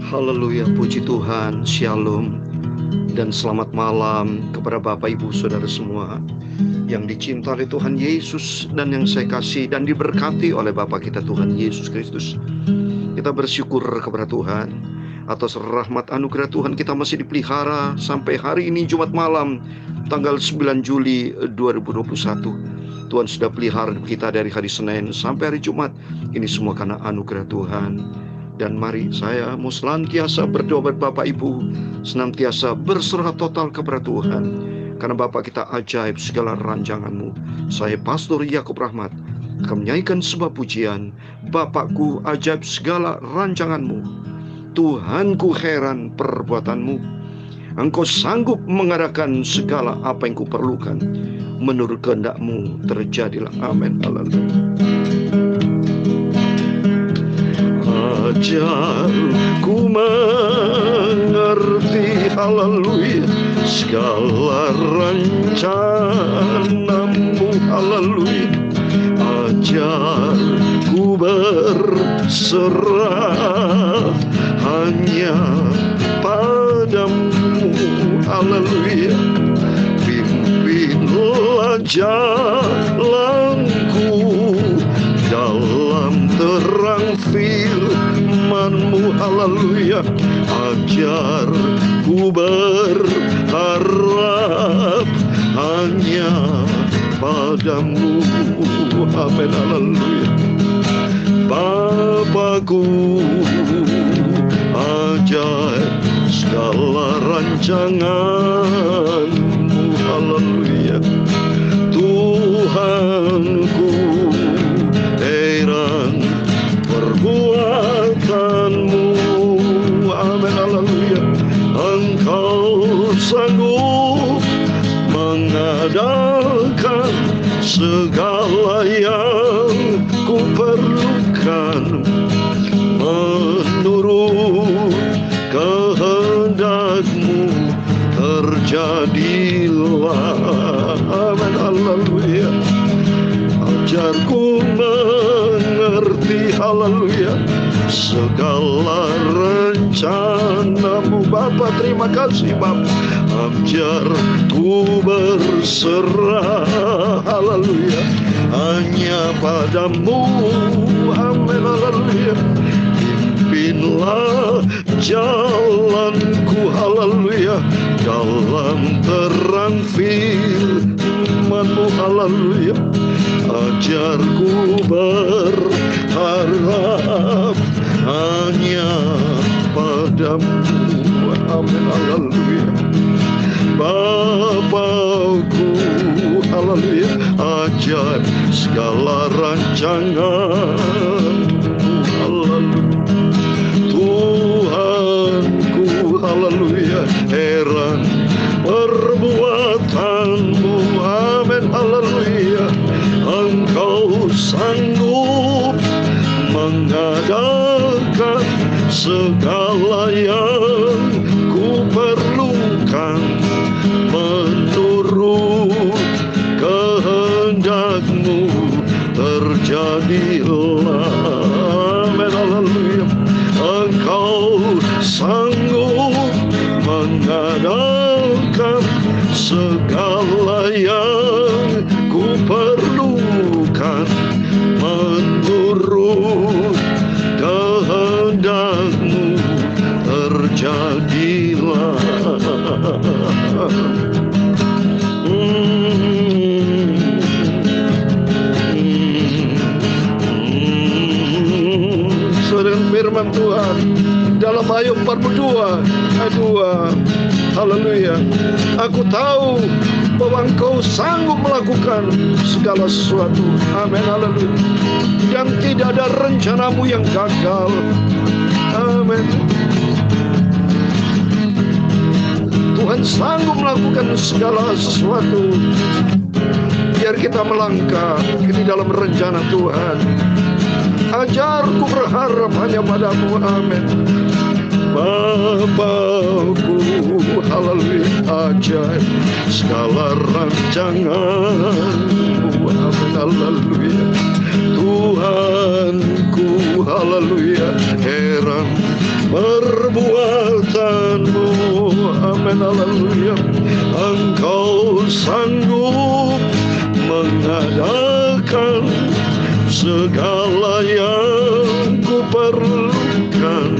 Haleluya, puji Tuhan, shalom, dan selamat malam kepada Bapak, Ibu, Saudara semua yang dicintai oleh Tuhan Yesus dan yang saya kasih dan diberkati oleh Bapa kita Tuhan Yesus Kristus. Kita bersyukur kepada Tuhan atas rahmat anugerah Tuhan, kita masih dipelihara sampai hari ini Jumat malam tanggal 9 Juli 2021. Tuhan sudah pelihara kita dari hari Senin sampai hari Jumat. Ini semua karena anugerah Tuhan. Dan mari saya mau senantiasa berdoa buat Bapak Ibu, senantiasa berserah total kepada Tuhan, karena Bapak kita ajaib segala rancangan-Mu. Saya Pastor Yakub Rahmat akan menyanyikan sebuah pujian. Bapakku ajaib segala rancangan-Mu, Tuhanku heran perbuatan-Mu. Engkau sanggup mengadakan segala apa yang kuperlukan, menurut kehendak-Mu terjadilah. Amin. Haleluya. Ajar ku mengerti, haleluya, segala rencana-Mu, haleluya. Ajar ku berserah hanya padamu, haleluya. Pimpinlah jalanku dalam terang firman-Mu, haleluya. Ajar ku berharap hanya padamu, amin, haleluya. Bapakku ajaib segala rancangan-Mu, haleluya. Tuhanku heran perbuatan-Mu, amin, haleluya. Engkau sanggup mengadakan segala yang kuperlukan, menurut kehendak-Mu terjadilah, amin, haleluya. Ajarku mengerti, haleluya, segala rencana-Mu, Bapa. Terima kasih, Bapa. Ajarku berserah, haleluya, hanya padamu, amin, haleluya. Pimpinlah jalanku, haleluya, dalam terang firman-Mu, haleluya. Ajarku berharap hanya padamu, amin, haleluya. Bapakku, haleluya, ajaib segala rancangan-Mu, haleluya. Tuhanku, haleluya, heran perbuatan-Mu, amin, haleluya. Engkau sanggup mengadakan segala yang kuperlukan, menurut kehendak-Mu terjadilah, amin, haleluya. Engkau sanggup mengadakan segala yang kuperlukan, menurut kehendak-Mu terjadilah. Saudara, firman Tuhan dalam Ayub 42 ayat 2, haleluya. Aku tahu bahwa Engkau sanggup melakukan segala sesuatu, amin, haleluya. Dan tidak ada rencana-Mu yang gagal, amin. Tuhan sanggup melakukan segala sesuatu biar kita melangkah di dalam rencana Tuhan. Ajarku berharap hanya padamu, amin. Bapakku, haleluya, ajaib segala rancangan-Mu, amin, haleluya. Tuhanku, haleluya. Heran perbuatanmu, amin, haleluya. Engkau sanggup mengadakan segala yang ku perlukan,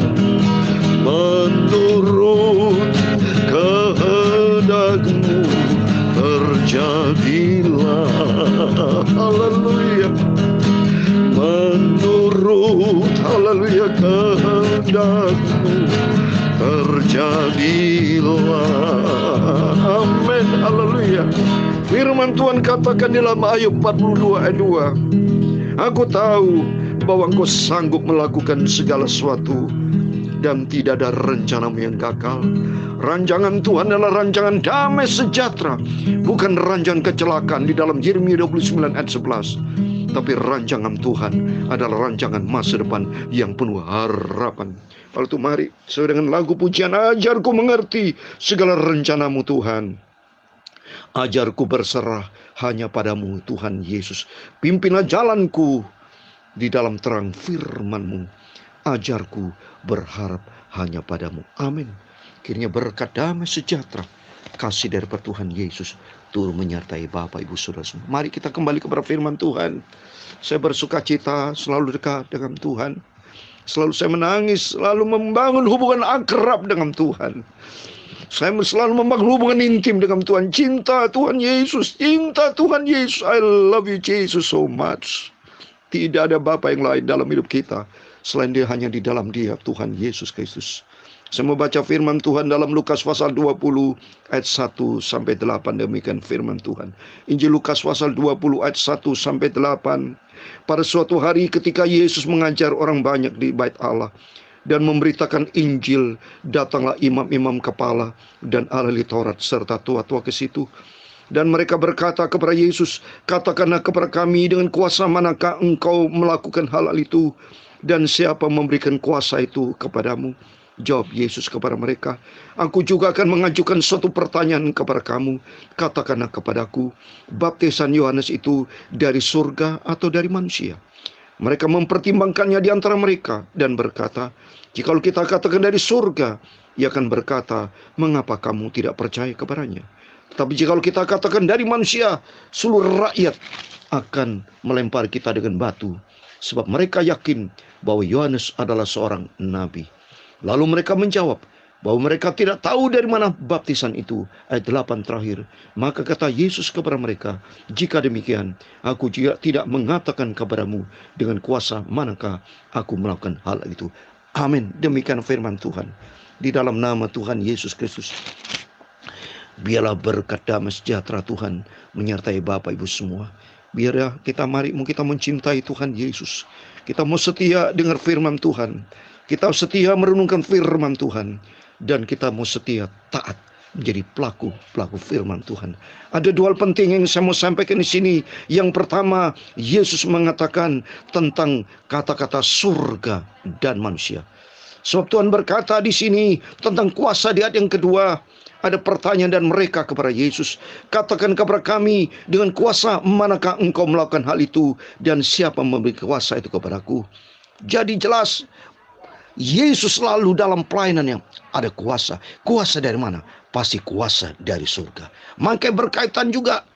menurut kehendakmu terjadilah, haleluya. Menurut, haleluya, kehendakmu terjadilah, amin, haleluya. Firman Tuhan katakan dalam Ayub 42 ayat 2, aku tahu bahwa engkau sanggup melakukan segala sesuatu dan tidak ada rencanamu yang gagal. Rancangan Tuhan adalah rancangan damai sejahtera, bukan rancangan kecelakaan di dalam Yeremia 29 ayat 11. Tapi rancangan Tuhan adalah rancangan masa depan yang penuh harapan. Lalu itu mari, sesuai dengan lagu pujian, ajarku mengerti segala rencanamu Tuhan. Ajarku berserah hanya padamu Tuhan Yesus. Pimpinlah jalanku di dalam terang firman-Mu. Ajarku berharap hanya padamu. Amin. Kiranya berkat damai sejahtera, kasih dari Tuhan Yesus turut menyertai Bapak Ibu Saudara semua. Mari kita kembali kepada firman Tuhan. Saya bersuka cita selalu dekat dengan Tuhan. Selalu saya menangis, selalu membangun hubungan akrab dengan Tuhan. Saya selalu membangun hubungan intim dengan Tuhan. Cinta Tuhan Yesus, cinta Tuhan Yesus. I love you Jesus so much. Tidak ada Bapa yang lain dalam hidup kita selain Dia, hanya di dalam Dia, Tuhan Yesus Kristus. Saya membaca firman Tuhan dalam Lukas pasal 20 ayat 1 sampai 8. Demikian firman Tuhan. Injil Lukas pasal 20 ayat 1 sampai 8. Pada suatu hari ketika Yesus mengajar orang banyak di bait Allah dan memberitakan Injil, datanglah imam-imam kepala dan ahli Taurat serta tua-tua ke situ. Dan mereka berkata kepada Yesus, katakanlah kepada kami, dengan kuasa manakah engkau melakukan hal itu? Dan siapa memberikan kuasa itu kepadamu? Jawab Yesus kepada mereka, aku juga akan mengajukan suatu pertanyaan kepada kamu. Katakanlah kepadaku, baptisan Yohanes itu dari surga atau dari manusia? Mereka mempertimbangkannya di antara mereka dan berkata, jikalau kita katakan dari surga, ia akan berkata, mengapa kamu tidak percaya kepadanya? Tapi jikalau kita katakan dari manusia, seluruh rakyat akan melempar kita dengan batu, sebab mereka yakin bahwa Yohanes adalah seorang nabi. Lalu mereka menjawab bahwa mereka tidak tahu dari mana baptisan itu. Ayat 8 terakhir. Maka kata Yesus kepada mereka, jika demikian, aku juga tidak mengatakan kepadamu dengan kuasa manakah aku melakukan hal itu. Amin. Demikian firman Tuhan. Di dalam nama Tuhan Yesus Kristus, biarlah berkat damai sejahtera Tuhan menyertai Bapak Ibu semua. Biarlah kita mencintai Tuhan Yesus. Kita mau setia dengar firman Tuhan. Kita setia merenungkan firman Tuhan. Dan kita mau setia taat menjadi pelaku firman Tuhan. Ada dua hal penting yang saya mau sampaikan di sini. Yang pertama, Yesus mengatakan tentang kata-kata surga dan manusia. Sebab Tuhan berkata di sini tentang kuasa. Di ayat yang kedua, ada pertanyaan dan mereka kepada Yesus, katakan kepada kami, dengan kuasa manakah engkau melakukan hal itu? Dan siapa memberi kuasa itu kepadaku? Jadi jelas, Yesus selalu dalam pelayanannya ada kuasa. Kuasa dari mana? Pasti kuasa dari surga. Makanya berkaitan juga,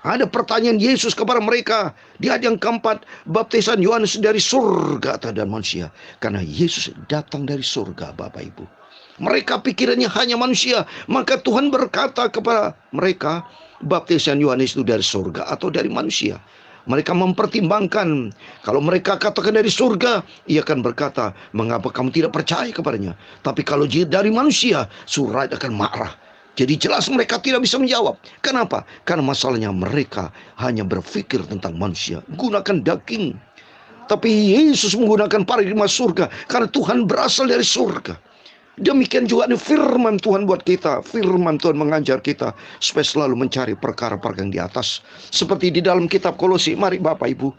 ada pertanyaan Yesus kepada mereka di ayat yang keempat, baptisan Yohanes dari surga atau dari manusia? Karena Yesus datang dari surga, Bapak Ibu. Mereka pikirannya hanya manusia. Maka Tuhan berkata kepada mereka, baptisan Yohanes itu dari surga atau dari manusia? Mereka mempertimbangkan. Kalau mereka katakan dari surga, ia akan berkata, mengapa kamu tidak percaya kepadanya? Tapi kalau dari manusia, surat akan marah. Jadi jelas mereka tidak bisa menjawab. Kenapa? Karena masalahnya mereka hanya berpikir tentang manusia, gunakan daging. Tapi Yesus menggunakan paradigma surga, karena Tuhan berasal dari surga. Demikian juga ada firman Tuhan buat kita. Firman Tuhan mengajar kita supaya selalu mencari perkara-perkara yang di atas. Seperti di dalam kitab Kolose. Mari Bapak Ibu,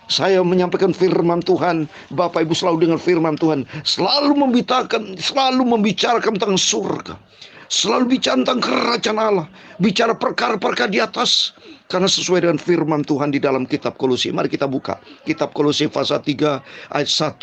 saya menyampaikan firman Tuhan. Bapak Ibu selalu dengar firman Tuhan. Selalu membicarakan tentang surga. Selalu bicara tentang kerajaan Allah, bicara perkara-perkara di atas. Karena sesuai dengan firman Tuhan di dalam kitab Kolose. Mari kita buka kitab Kolose pasal 3 ayat 1,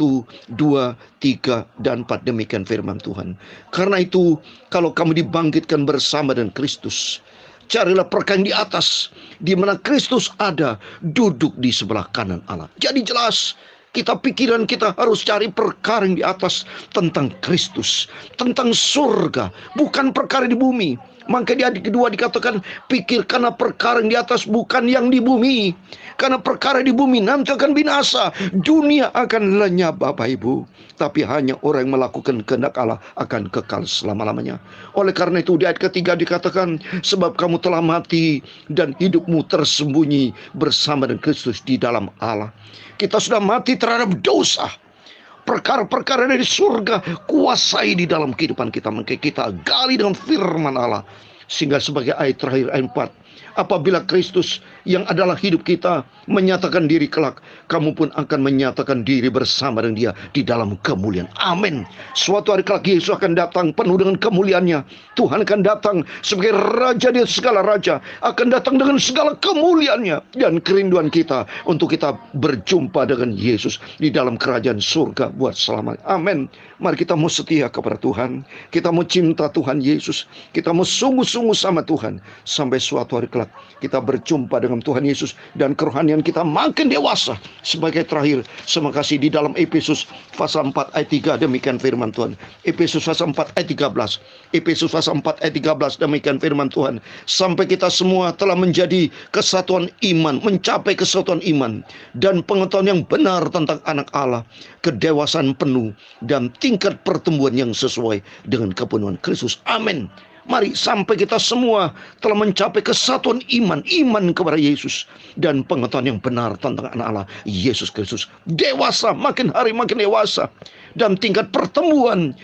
2, 3, dan 4. Demikian firman Tuhan. Karena itu, kalau kamu dibangkitkan bersama dengan Kristus, carilah perkara yang di atas, di mana Kristus ada, duduk di sebelah kanan Allah. Jadi jelas, pikiran kita harus cari perkara yang di atas, tentang Kristus, tentang surga, bukan perkara di bumi. Maka di ayat kedua dikatakan, pikirkanlah perkara yang di atas, bukan yang di bumi. Karena perkara di bumi nanti akan binasa, dunia akan lenyap Bapak Ibu. Tapi hanya orang yang melakukan kehendak Allah akan kekal selama-lamanya. Oleh karena itu di ayat ketiga dikatakan, sebab kamu telah mati dan hidupmu tersembunyi bersama dengan Kristus di dalam Allah. Kita sudah mati terhadap dosa. Perkara-perkara dari surga kuasai di dalam kehidupan kita. Maka kita gali dengan firman Allah. Sehingga sebagai ayat terakhir, ayat 4, apabila Kristus yang adalah hidup kita menyatakan diri kelak, kamu pun akan menyatakan diri bersama dengan Dia di dalam kemuliaan. Amin. Suatu hari kelak Yesus akan datang penuh dengan kemuliaannya. Tuhan akan datang sebagai Raja di segala raja, akan datang dengan segala kemuliaannya. Dan kerinduan kita untuk kita berjumpa dengan Yesus di dalam kerajaan surga buat selamanya. Amin. Mari kita mau setia kepada Tuhan. Kita mau cinta Tuhan Yesus. Kita mau sungguh-sungguh sama Tuhan. Sampai suatu hari kelak kita berjumpa dengan Tuhan Yesus. Dan kerohanian kita makin dewasa. Sebagai terakhir, terima kasih di dalam Efesus pasal 4 ayat 3. Demikian firman Tuhan. Efesus pasal 4 ayat 13. Efesus pasal 4 ayat 13. Demikian firman Tuhan. Sampai kita semua telah menjadi kesatuan iman. Mencapai kesatuan iman. Dan pengetahuan yang benar tentang anak Allah. Kedewasaan penuh. Dan tingkat pertumbuhan yang sesuai dengan kepenuhan Kristus. Amin. Mari sampai kita semua telah mencapai kesatuan iman kepada Yesus dan pengetahuan yang benar tentang anak Allah Yesus Kristus. Dewasa, makin hari makin dewasa, dan tingkat pertumbuhan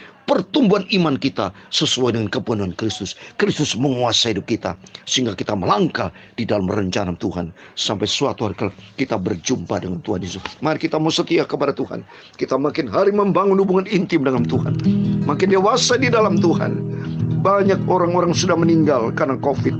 iman kita sesuai dengan kepenuhan Kristus. Kristus menguasai hidup kita sehingga kita melangkah di dalam rencana Tuhan sampai suatu hari kita berjumpa dengan Tuhan Yesus. Mari kita mau setia kepada Tuhan. Kita makin hari membangun hubungan intim dengan Tuhan, makin dewasa di dalam Tuhan. Banyak orang-orang sudah meninggal karena COVID.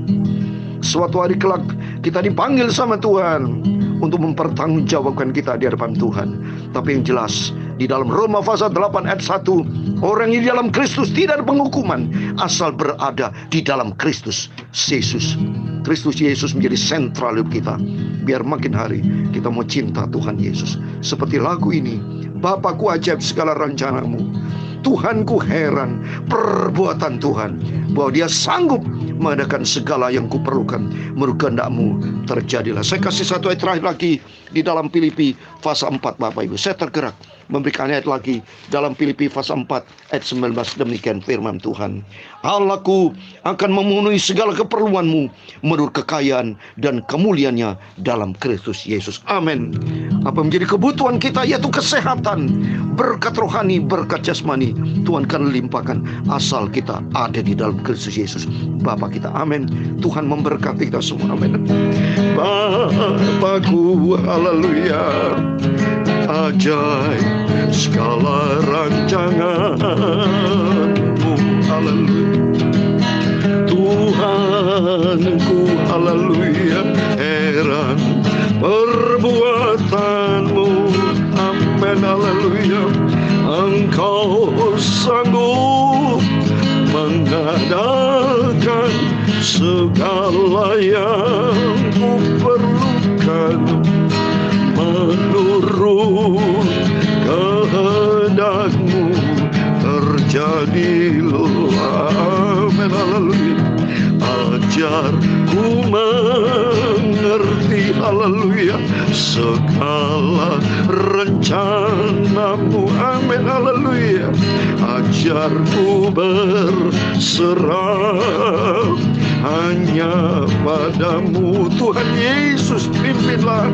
Suatu hari kelak kita dipanggil sama Tuhan untuk mempertanggungjawabkan kita di hadapan Tuhan. Tapi yang jelas di dalam Roma pasal 8 ayat 1, orang yang di dalam Kristus tidak ada penghukuman asal berada di dalam Kristus Yesus. Kristus Yesus menjadi sentral hidup kita. Biar makin hari kita mau cinta Tuhan Yesus. Seperti lagu ini, Bapakku ajaib segala rencanamu, Tuhanku heran perbuatan Tuhan, bahwa Dia sanggup mengadakan segala yang kuperlukan menurut kehendak-Mu terjadilah. Saya kasih satu ayat terakhir lagi di dalam Filipi pasal 4 Bapak Ibu. Saya tergerak memberikan ayat lagi dalam Filipi pasal 4 ayat 19. Demikian firman Tuhan. Allahku akan memenuhi segala keperluanmu menurut kekayaan dan kemuliaannya dalam Kristus Yesus. Amin. Apa menjadi kebutuhan kita, yaitu kesehatan, berkat rohani, berkat jasmani, Tuhan akan limpahkan asal kita ada di dalam Kristus Yesus Bapa kita. Amin. Tuhan memberkati kita semua. Amin. Bapakku, haleluya, ajaib segala rancanganmu, haleluya. Tuhanku, haleluya, heran perbuatanmu, amin, haleluya. Engkau sanggup mengadakan segala yang kuperlukan menurut kehendak-Mu terjadilah, amin, haleluya. Ajarku mengerti, haleluya, segala rencana-Mu, amin, haleluya. Ajarku berserah hanya pada-Mu, Tuhan Yesus. Pimpinlah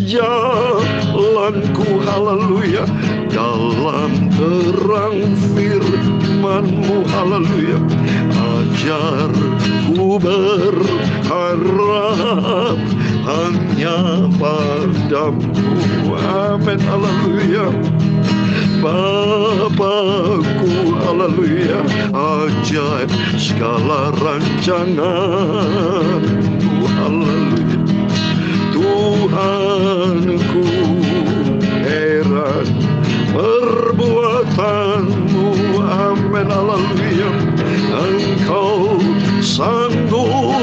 jalanku, haleluya, dalam terang firman-Mu, haleluya. Ajarku berharap hanya pada-Mu, amin, haleluya. Bapakku, haleluya, haleluya. Ajaib segala rancangan, haleluya. Tuhanku, heran perbuatanmu, amin, haleluya. Engkau sanggup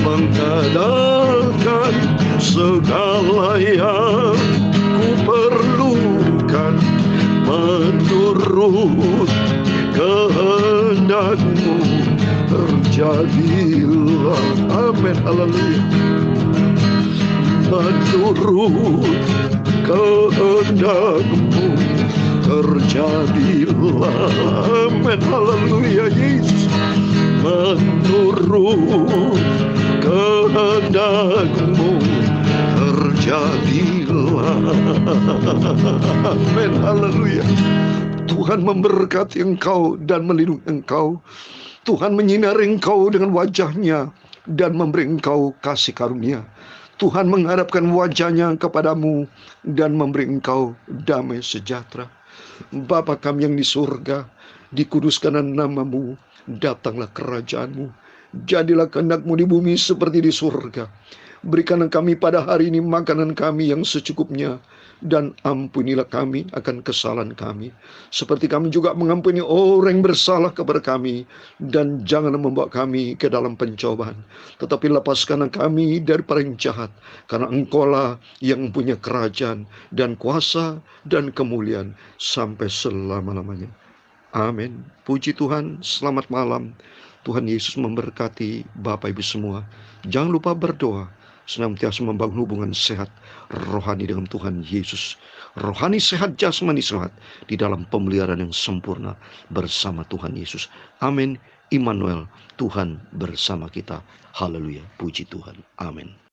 mengadakan segala yang ku perlukan, menurut kehendakmu terjadilah, amin, haleluya. Menurut kehendakmu terjadilah, amin, haleluya, Yesus. Menurut kehendakmu terjadilah, amin, haleluya. Tuhan memberkati engkau dan melindungi engkau. Tuhan menyinari engkau dengan wajah-Nya dan memberi engkau kasih karunia. Tuhan menghadapkan wajah-Nya kepadamu dan memberi engkau damai sejahtera. Bapa kami yang di surga, dikuduskanlah nama-Mu, datanglah kerajaan-Mu, jadilah kehendak-Mu di bumi seperti di surga. Berikanlah kami pada hari ini makanan kami yang secukupnya, dan ampunilah kami akan kesalahan kami, seperti kami juga mengampuni orang yang bersalah kepada kami. Dan janganlah membawa kami ke dalam pencobaan, tetapi lepaskanlah kami daripada yang jahat, karena Engkau-lah yang punya kerajaan dan kuasa dan kemuliaan sampai selama-lamanya. Amin. Puji Tuhan, selamat malam. Tuhan Yesus memberkati Bapak Ibu semua. Jangan lupa berdoa, senantiasa membangun hubungan sehat rohani dengan Tuhan Yesus. Rohani sehat, jasmani sehat, di dalam pemeliharaan yang sempurna bersama Tuhan Yesus. Amin. Immanuel, Tuhan bersama kita. Haleluya. Puji Tuhan. Amin.